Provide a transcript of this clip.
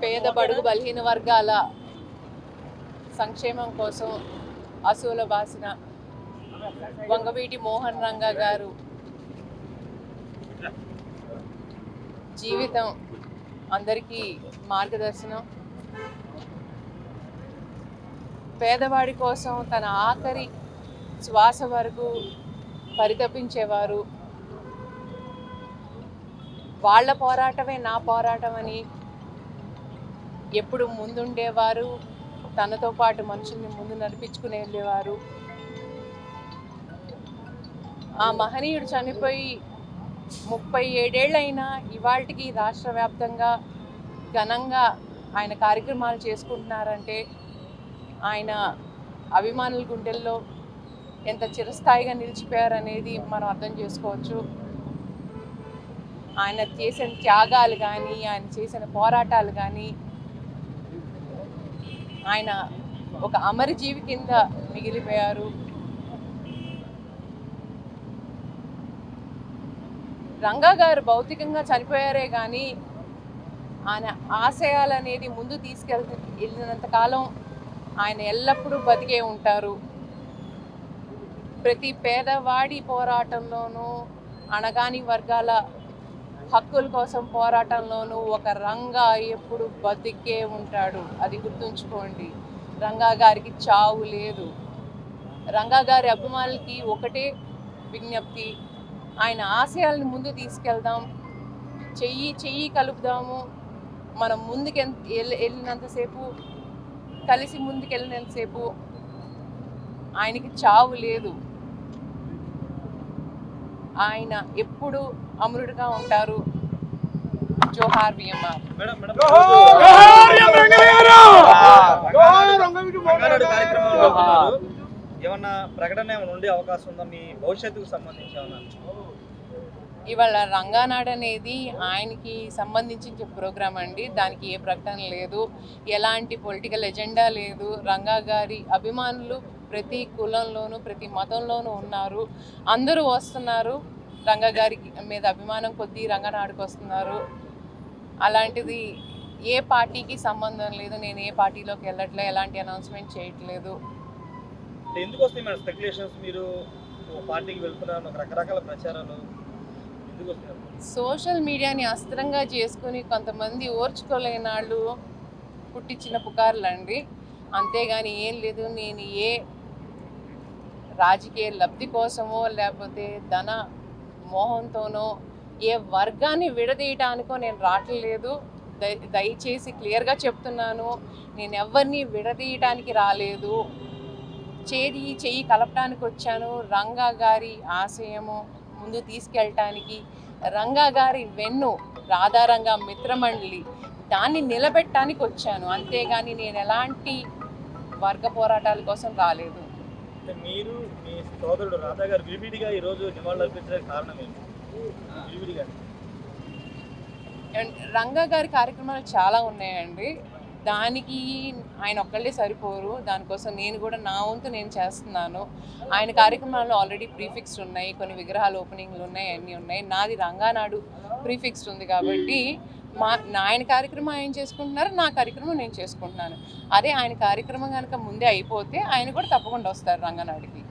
పేద బడుగు బలహీన వర్గాల సంక్షేమం కోసం అసూల బాసిన వంగవీటి మోహన్ రంగా గారు జీవితం అందరికీ మార్గదర్శనం. పేదవాడి కోసం తన ఆఖరి శ్వాస వరకు పరితపించేవారు. వాళ్ళ పోరాటమే నా పోరాటం అని ఎప్పుడు ముందుండేవారు. తనతో పాటు మనుషుల్ని ముందు నడిపించుకుని వెళ్ళేవారు. ఆ మహనీయుడు చనిపోయి 37 ఏళ్ళైనా ఇవాళకి రాష్ట్ర వ్యాప్తంగా ఘనంగా ఆయన కార్యక్రమాలు చేసుకుంటున్నారంటే ఆయన అభిమానుల గుండెల్లో ఎంత చిరస్థాయిగా నిలిచిపోయారనేది మనం అర్థం చేసుకోవచ్చు. ఆయన చేసిన త్యాగాలు కానీ, ఆయన చేసిన పోరాటాలు కానీ ఆయన ఒక అమరజీవి కింద మిగిలిపోయారు. రంగా గారు భౌతికంగా చనిపోయారే కానీ ఆయన ఆశయాలు అనేది ముందు వెళ్ళినంత కాలం ఆయన ఎల్లప్పుడూ బతికే ఉంటారు. ప్రతి పేదవాడి పోరాటంలోనూ, అణగాని వర్గాల హక్కుల కోసం పోరాటంలోనూ ఒక రంగా ఎప్పుడు బతికే ఉంటాడు. అది గుర్తుంచుకోండి. రంగా గారికి చావు లేదు. రంగా గారి అభిమానులకి ఒకటే విజ్ఞప్తి, ఆయన ఆశయాలను ముందు తీసుకెళ్దాం, చెయ్యి కలుపుదాము. మనం ముందుకు వెళ్ళినంతసేపు, కలిసి ముందుకెళ్ళినంతసేపు ఆయనకి చావు లేదు. ఆయన ఎప్పుడు అమరుడుగా ఉంటారు. జోహార్ విఎంఆర్. ఏమన్నా ప్రకటన ఏమైనా ఉండే అవకాశం ఉందా మీ భవిష్యత్తుకు సంబంధించి? ఇవాళ రంగానాడు అనేది ఆయనకి సంబంధించిన ప్రోగ్రామ్ అండి. దానికి ఏ ప్రకటన లేదు, ఎలాంటి పొలిటికల్ ఎజెండా లేదు. రంగా గారి అభిమానులు ప్రతి కులంలోనూ ప్రతి మతంలోనూ ఉన్నారు. అందరూ వస్తున్నారు. రంగా గారి మీద అభిమానం కొద్దీ రంగనాడుకు వస్తున్నారు. అలాంటిది ఏ పార్టీకి సంబంధం లేదు. నేను ఏ పార్టీలోకి వెళ్ళట్లే, ఎలాంటి అనౌన్స్మెంట్ చేయట్లేదు. ఎందుకు వస్తాయి మేడం స్పెక్యులేషన్స్? మీరు పార్టీకి వెళ్తున్నారు, రకరకాల ప్రచారాలు ఎందుకు వస్తున్నారు? సోషల్ మీడియాని అస్త్రంగా చేసుకుని కొంతమంది ఓర్చుకోలేని వాళ్ళు పుట్టించిన పుకార్లండి. అంతేగాని ఏం లేదు. నేను ఏ రాజకీయ లబ్ధి కోసమో లేకపోతే ధన మోహంతోనో ఏ వర్గాన్ని విడదీయటానికో నేను రావట్లేదు. దయచేసి క్లియర్గా చెప్తున్నాను, నేను ఎవరిని విడదీయటానికి రాలేదు. చెయ్యి కలపడానికి వచ్చాను. రంగా గారి ఆశయము ముందు తీసుకెళ్ళటానికి, రంగా గారి వెన్ను రాధారంగా మిత్రమండలి దాన్ని నిలబెట్టడానికి వచ్చాను. అంతేగాని నేను ఎలాంటి వర్గ పోరాటాల కోసం రాలేదు. మీరు మీ సోదరుడు రాధా గారు విడివిడిగా ఈరోజు నివాళులు అర్పించడానికి కారణం ఏంటి? విడివిడిగా రంగా గారి కార్యక్రమాలు చాలా ఉన్నాయండి. దానికి ఆయన ఒక్కళ్ళే సరిపోరు. దానికోసం నేను కూడా నా వంతు నేను చేస్తున్నాను. ఆయన కార్యక్రమాల్లో ఆల్రెడీ ప్రీఫిక్స్డ్ ఉన్నాయి, కొన్ని విగ్రహాలు ఓపెనింగ్లు ఉన్నాయి, అన్నీ ఉన్నాయి. నాది రంగానాడు ప్రీఫిక్స్డ్ ఉంది కాబట్టి ఆయన కార్యక్రమం ఆయన చేసుకుంటున్నారు, నా కార్యక్రమం నేను చేసుకుంటున్నాను. అదే ఆయన కార్యక్రమం కనుక ముందే అయిపోతే ఆయన కూడా తప్పకుండా వస్తారు రంగనాడికి.